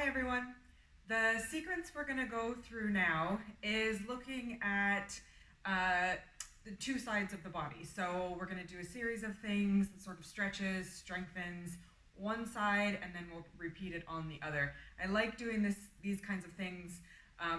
Hi everyone. The sequence we're going to go through now is looking at the two sides of the body. So we're going to do a series of things that sort of stretches, strengthens one side, and then we'll repeat it on the other. I like doing these kinds of things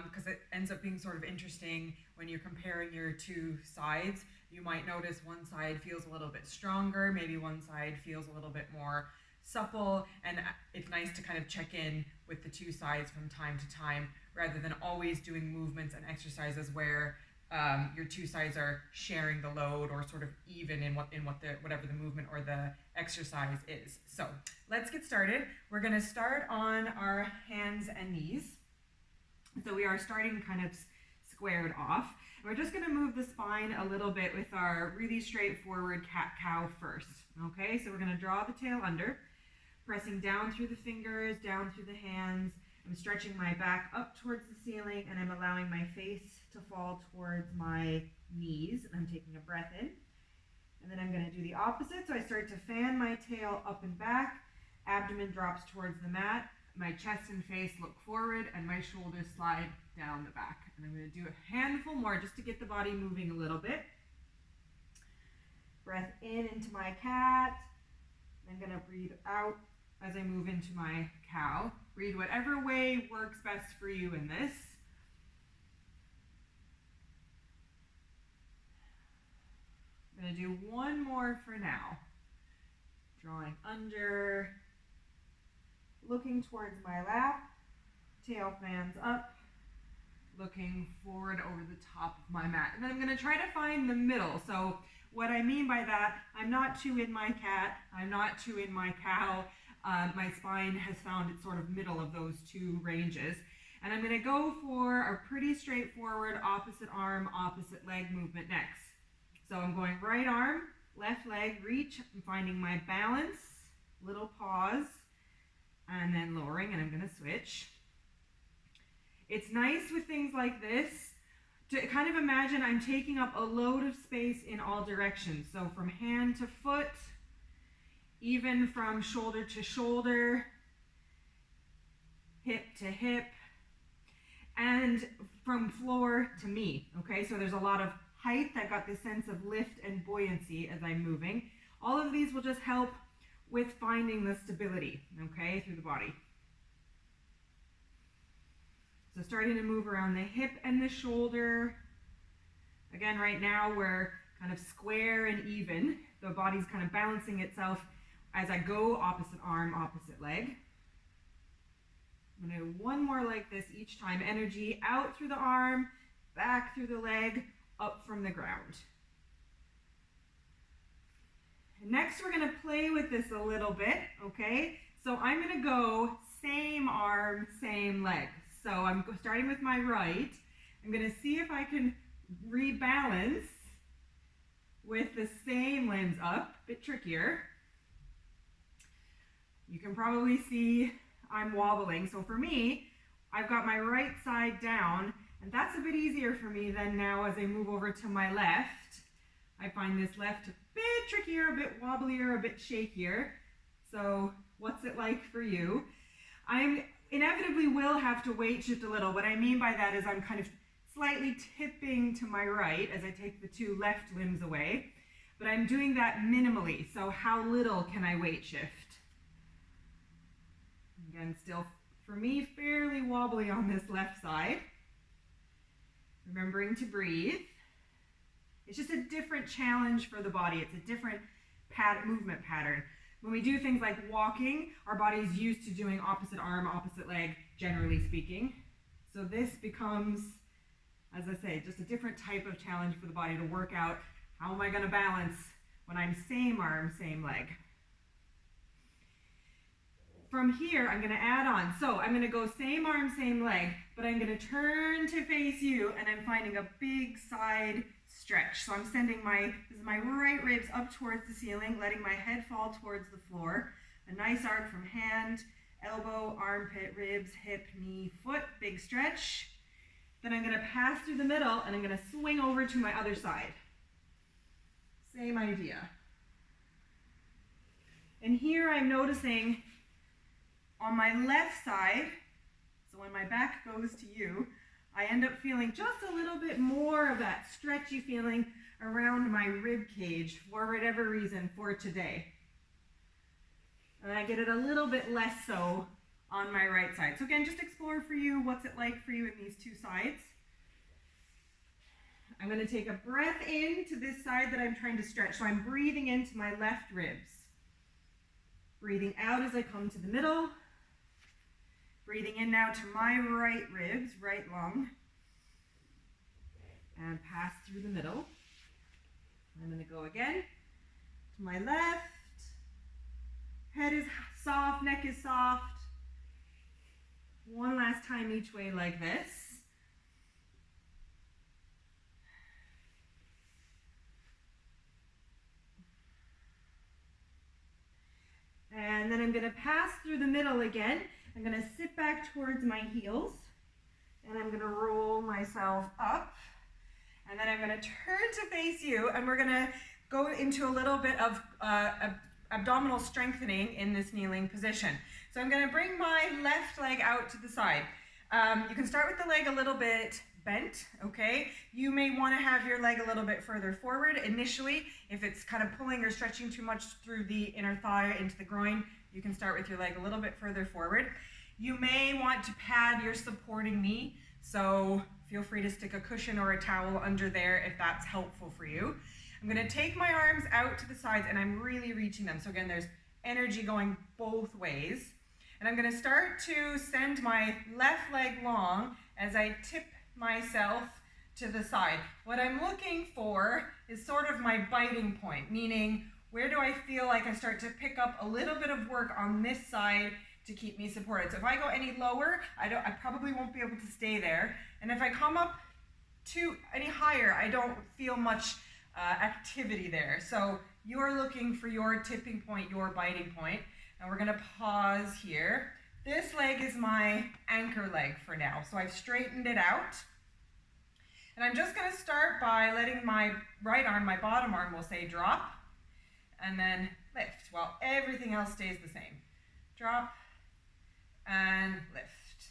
because it ends up being sort of interesting when you're comparing your two sides. You might notice one side feels a little bit stronger, maybe one side feels a little bit more supple, and it's nice to kind of check in with the two sides from time to time rather than always doing movements and exercises where your two sides are sharing the load or sort of even in whatever the movement or the exercise is. So let's get started. We're going to start on our hands and knees. So we are starting kind of squared off. We're just going to move the spine a little bit with our really straightforward cat-cow first. Okay, so we're going to draw the tail under, pressing down through the fingers, down through the hands. I'm stretching my back up towards the ceiling, and I'm allowing my face to fall towards my knees. I'm taking a breath in, and then I'm going to do the opposite. So I start to fan my tail up and back, abdomen drops towards the mat, my chest and face look forward, and my shoulders slide down the back. And I'm going to do a handful more just to get the body moving a little bit. Breath in into my cat. I'm going to breathe out as I move into my cow. Breathe whatever way works best for you in this. I'm going to do one more for now. Drawing under, looking towards my lap, tail fans up, looking forward over the top of my mat. And then I'm going to try to find the middle. So what I mean by that, I'm not too in my cat, I'm not too in my cow. My spine has found its sort of middle of those two ranges. And I'm going to go for a pretty straightforward opposite arm, opposite leg movement next. So I'm going right arm, left leg, reach. I'm finding my balance, little pause, and then lowering, and I'm going to switch. It's nice with things like this to kind of imagine I'm taking up a load of space in all directions. So from hand to foot, even from shoulder to shoulder, hip to hip, and from floor to me, okay? So there's a lot of height. I've got this sense of lift and buoyancy as I'm moving. All of these will just help with finding the stability, okay, through the body. So starting to move around the hip and the shoulder. Again, right now we're kind of square and even. The body's kind of balancing itself as I go opposite arm, opposite leg. I'm going to do one more like this each time. Energy out through the arm, back through the leg, up from the ground. And next we're going to play with this a little bit, okay? So I'm going to go same arm, same leg. So I'm starting with my right. I'm going to see if I can rebalance with the same limbs up, a bit trickier. You can probably see I'm wobbling. So for me, I've got my right side down, and that's a bit easier for me than now as I move over to my left. I find this left a bit trickier, a bit wobblier, a bit shakier. So what's it like for you? I inevitably will have to weight shift a little. What I mean by that is I'm kind of slightly tipping to my right as I take the two left limbs away, but I'm doing that minimally. So how little can I weight shift? Again, still for me fairly wobbly on this left side. Remembering to breathe. It's just a different challenge for the body. It's a different movement pattern. When we do things like walking, our body is used to doing opposite arm, opposite leg, generally speaking. So this becomes, as I say, just a different type of challenge for the body to work out. How am I going to balance when I'm same arm, same leg? From here, I'm going to add on. So I'm going to go same arm, same leg, but I'm going to turn to face you, and I'm finding a big side stretch. So I'm sending my right ribs up towards the ceiling, letting my head fall towards the floor. A nice arc from hand, elbow, armpit, ribs, hip, knee, foot, big stretch. Then I'm going to pass through the middle, and I'm going to swing over to my other side. Same idea. And here I'm noticing on my left side, So when my back goes to you, I end up feeling just a little bit more of that stretchy feeling around my rib cage for whatever reason for today. And I get it a little bit less so on my right side. So again, just explore for you, what's it like for you in these two sides. I'm going to take a breath in to this side that I'm trying to stretch. So I'm breathing into my left ribs. Breathing out as I come to the middle. Breathing in now to my right ribs, right lung. And pass through the middle. I'm going to go again to my left. Head is soft, neck is soft. One last time each way like this. And then I'm going to pass through the middle again. I'm going to sit back towards my heels. And I'm going to roll myself up. And then I'm going to turn to face you. And we're going to go into a little bit of abdominal strengthening in this kneeling position. So I'm going to bring my left leg out to the side. You can start with the leg a little bit bent, okay? You may want to have your leg a little bit further forward initially. If it's kind of pulling or stretching too much through the inner thigh into the groin, you can start with your leg a little bit further forward. You may want to pad your supporting knee, so feel free to stick a cushion or a towel under there if that's helpful for you. I'm going to take my arms out to the sides and I'm really reaching them. So again, there's energy going both ways. And I'm going to start to send my left leg long as I tip myself to the side. What I'm looking for is sort of my biting point, meaning where do I feel like I start to pick up a little bit of work on this side to keep me supported. So if I go any lower, I probably won't be able to stay there. And if I come up to any higher, I don't feel much activity there. So you're looking for your tipping point, your biting point. And we're gonna pause here. This leg is my anchor leg for now. So I've straightened it out. And I'm just gonna start by letting my right arm, my bottom arm, we'll say drop, and then lift, while everything else stays the same. Drop and lift.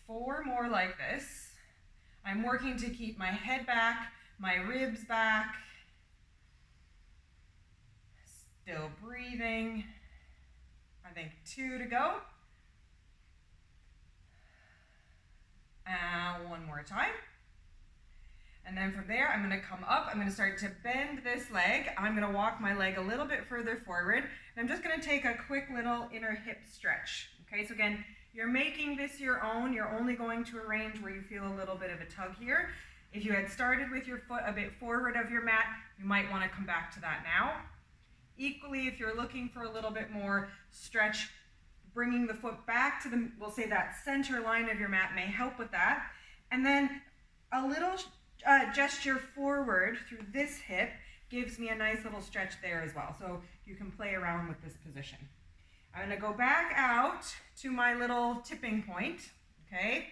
4 more like this. I'm working to keep my head back, my ribs back. Still breathing. I think 2 to go. And 1 more time. And then from there, I'm going to come up. I'm going to start to bend this leg. I'm going to walk my leg a little bit further forward. And I'm just going to take a quick little inner hip stretch. Okay, so again, you're making this your own. You're only going to arrange where you feel a little bit of a tug here. If you had started with your foot a bit forward of your mat, you might want to come back to that now. Equally, if you're looking for a little bit more stretch, bringing the foot back to the, we'll say that center line of your mat may help with that. And then a little gesture forward through this hip gives me a nice little stretch there as well. So you can play around with this position. I'm going to go back out to my little tipping point, okay?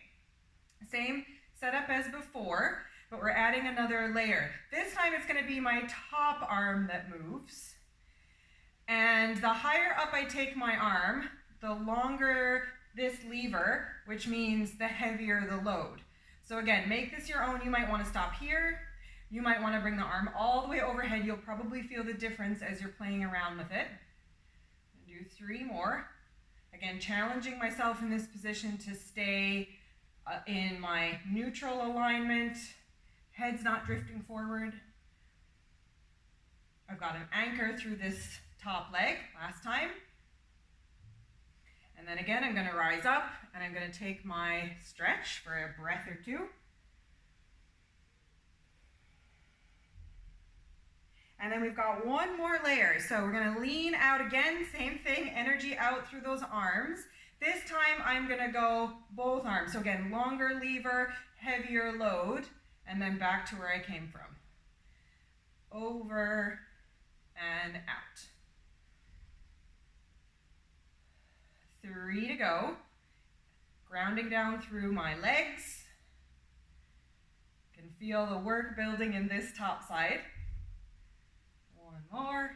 Same setup as before, but we're adding another layer. This time it's going to be my top arm that moves. And the higher up I take my arm, the longer this lever, which means the heavier the load. So again, make this your own. You might want to stop here. You might want to bring the arm all the way overhead. You'll probably feel the difference as you're playing around with it. Do 3 more. Again, challenging myself in this position to stay in my neutral alignment. Head's not drifting forward. I've got an anchor through this top leg last time. And then again, I'm going to rise up and I'm going to take my stretch for a breath or 2. And then we've got 1 more layer. So we're going to lean out again, same thing, energy out through those arms. This time I'm going to go both arms. So again, longer lever, heavier load, and then back to where I came from. Over and out. 3 to go. Grounding down through my legs. Can feel the work building in this top side. 1 more.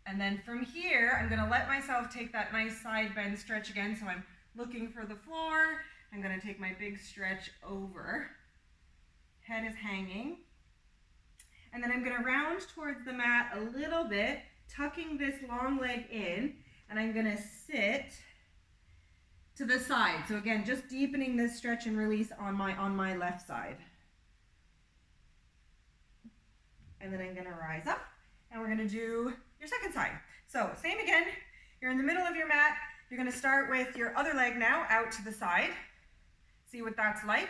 And then from here, I'm going to let myself take that nice side bend stretch again. So I'm looking for the floor. I'm going to take my big stretch over. Head is hanging. And then I'm going to round towards the mat a little bit, tucking this long leg in, and I'm going to sit to the side. So again, just deepening this stretch and release on my left side. And then I'm going to rise up, and we're going to do your second side. So same again, you're in the middle of your mat. You're going to start with your other leg now out to the side. See what that's like.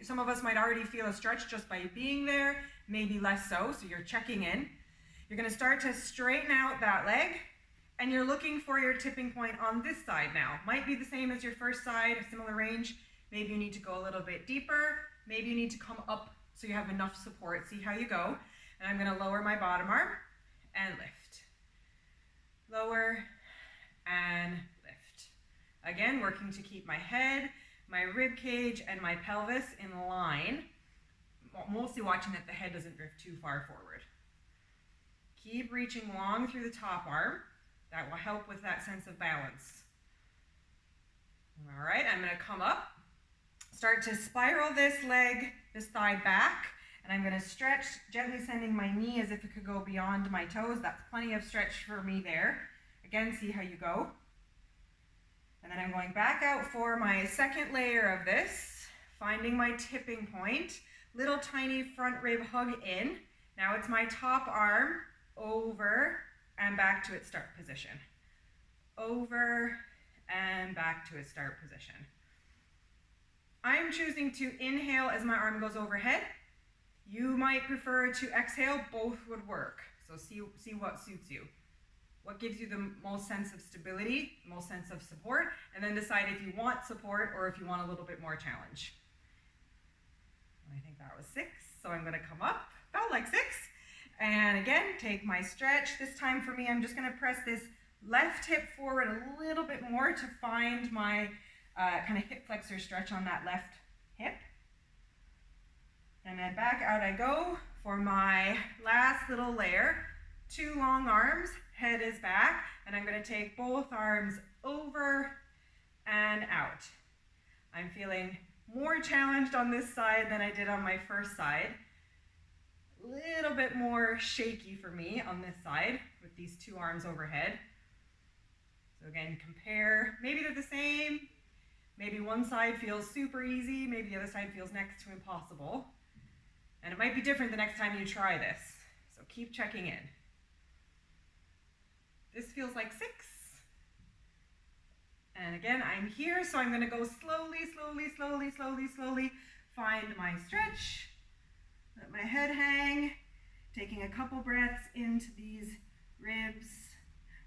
Some of us might already feel a stretch just by being there, maybe less so you're checking in. You're going to start to straighten out that leg, and you're looking for your tipping point on this side now. Might be the same as your first side, a similar range. Maybe you need to go a little bit deeper. Maybe you need to come up so you have enough support. See how you go. And I'm going to lower my bottom arm and lift. Lower and lift. Again, working to keep my head, my rib cage, and my pelvis in line. Mostly watching that the head doesn't drift too far forward. Keep reaching long through the top arm. That will help with that sense of balance. All right, I'm going to come up. Start to spiral this leg, this thigh back. And I'm going to stretch, gently sending my knee as if it could go beyond my toes. That's plenty of stretch for me there. Again, see how you go. And then I'm going back out for my second layer of this, finding my tipping point. Little tiny front rib hug in. Now it's my top arm over and back to its start position. Over and back to its start position. I'm choosing to inhale as my arm goes overhead. You might prefer to exhale, both would work. So see what suits you. What gives you the most sense of stability, most sense of support, and then decide if you want support or if you want a little bit more challenge. I think that was 6, so I'm going to come up, felt like 6. And again, take my stretch. This time for me, I'm just going to press this left hip forward a little bit more to find my kind of hip flexor stretch on that left hip. And then back out I go for my last little layer. 2 long arms, head is back, and I'm going to take both arms over and out. I'm feeling more challenged on this side than I did on my first side. A little bit more shaky for me on this side with these 2 arms overhead. So again, compare. Maybe they're the same. Maybe one side feels super easy. Maybe the other side feels next to impossible. And it might be different the next time you try this. So keep checking in. This feels like 6. And again, I'm here, so I'm going to go slowly, find my stretch. Let my head hang, taking a couple breaths into these ribs.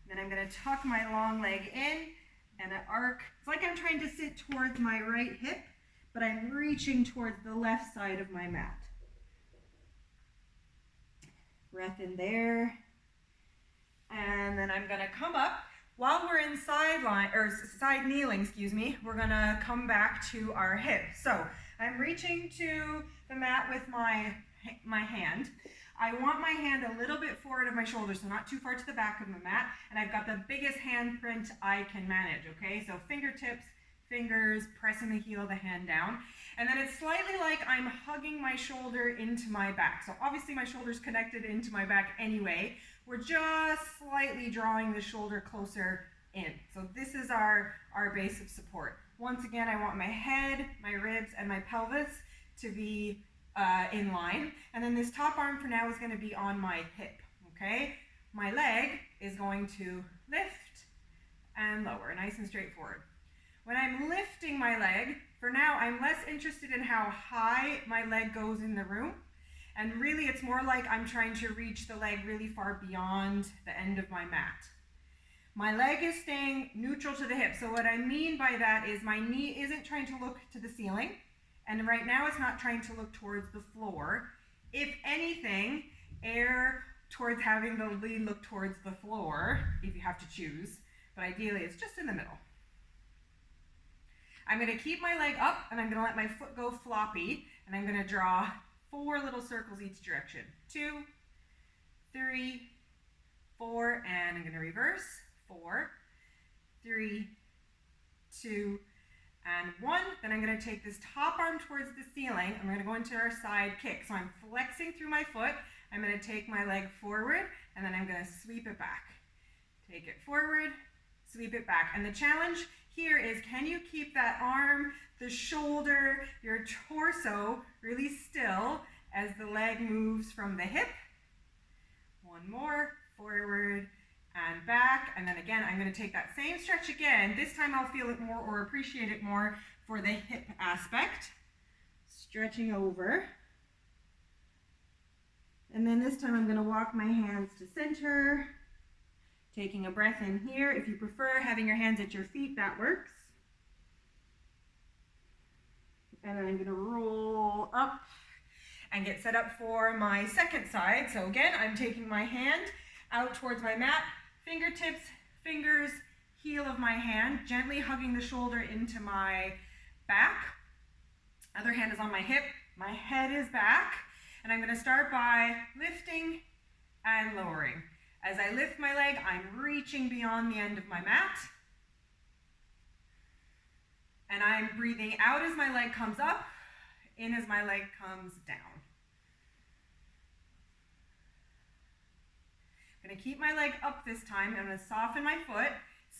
Then I'm going to tuck my long leg in and an arc. It's like I'm trying to sit towards my right hip, but I'm reaching towards the left side of my mat. Breath in there. And then I'm going to come up. While we're in side kneeling, we're going to come back to our hip. So I'm reaching to the mat with my hand. I want my hand a little bit forward of my shoulder, so not too far to the back of the mat. And I've got the biggest handprint I can manage, okay? So fingertips, fingers, pressing the heel of the hand down. And then it's slightly like I'm hugging my shoulder into my back. So obviously my shoulder's connected into my back anyway. We're just slightly drawing the shoulder closer in. So this is our base of support. Once again, I want my head, my ribs, and my pelvis to be in line. And then this top arm for now is going to be on my hip, okay? My leg is going to lift and lower, nice and straightforward. When I'm lifting my leg, for now, I'm less interested in how high my leg goes in the room. And really, it's more like I'm trying to reach the leg really far beyond the end of my mat. My leg is staying neutral to the hip. So what I mean by that is my knee isn't trying to look to the ceiling. And right now, it's not trying to look towards the floor. If anything, err towards having the lead look towards the floor, if you have to choose. But ideally, it's just in the middle. I'm going to keep my leg up, and I'm going to let my foot go floppy. And I'm going to draw 4 little circles each direction. 2, 3, 4, and I'm going to reverse. 4, 3, 2, and 1. Then I'm going to take this top arm towards the ceiling. I'm going to go into our side kick. So I'm flexing through my foot. I'm going to take my leg forward, and then I'm going to sweep it back. Take it forward, sweep it back. And the challenge here is, can you keep that arm, the shoulder, your torso really still as the leg moves from the hip? One more, forward and back. And then again, I'm going to take that same stretch again. This time I'll feel it more or appreciate it more for the hip aspect. Stretching over. And then this time I'm going to walk my hands to center. Taking a breath in here. If you prefer having your hands at your feet, that works. And then I'm going to roll up and get set up for my second side. So again, I'm taking my hand out towards my mat, fingertips, fingers, heel of my hand, gently hugging the shoulder into my back. Other hand is on my hip, my head is back, and I'm going to start by lifting and lowering. As I lift my leg, I'm reaching beyond the end of my mat. And I'm breathing out as my leg comes up, in as my leg comes down. I'm going to keep my leg up this time. I'm going to soften my foot,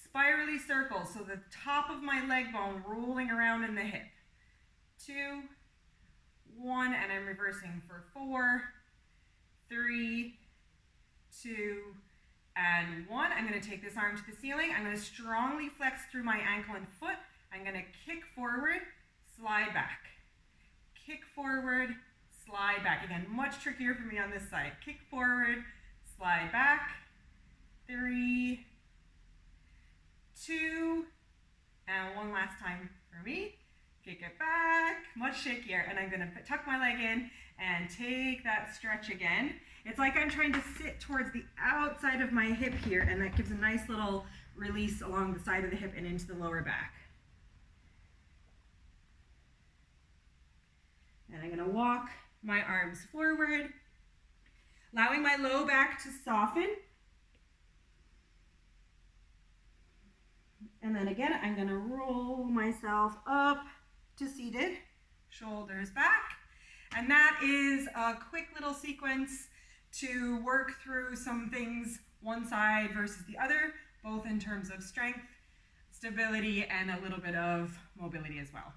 spirally circle, so the top of my leg bone rolling around in the hip. 2, 1, and I'm reversing for 4, 3, 2, and 1. I'm going to take this arm to the ceiling. I'm going to strongly flex through my ankle and foot. I'm going to kick forward, slide back. Kick forward, slide back. Again, much trickier for me on this side. Kick forward, slide back. 3, 2, and 1 last time for me. Kick it back, much shakier. And I'm going to tuck my leg in and take that stretch again. It's like I'm trying to sit towards the outside of my hip here, and that gives a nice little release along the side of the hip and into the lower back. And I'm going to walk my arms forward, allowing my low back to soften. And then again, I'm going to roll myself up to seated, shoulders back. And that is a quick little sequence to work through some things, one side versus the other, both in terms of strength, stability, and a little bit of mobility as well.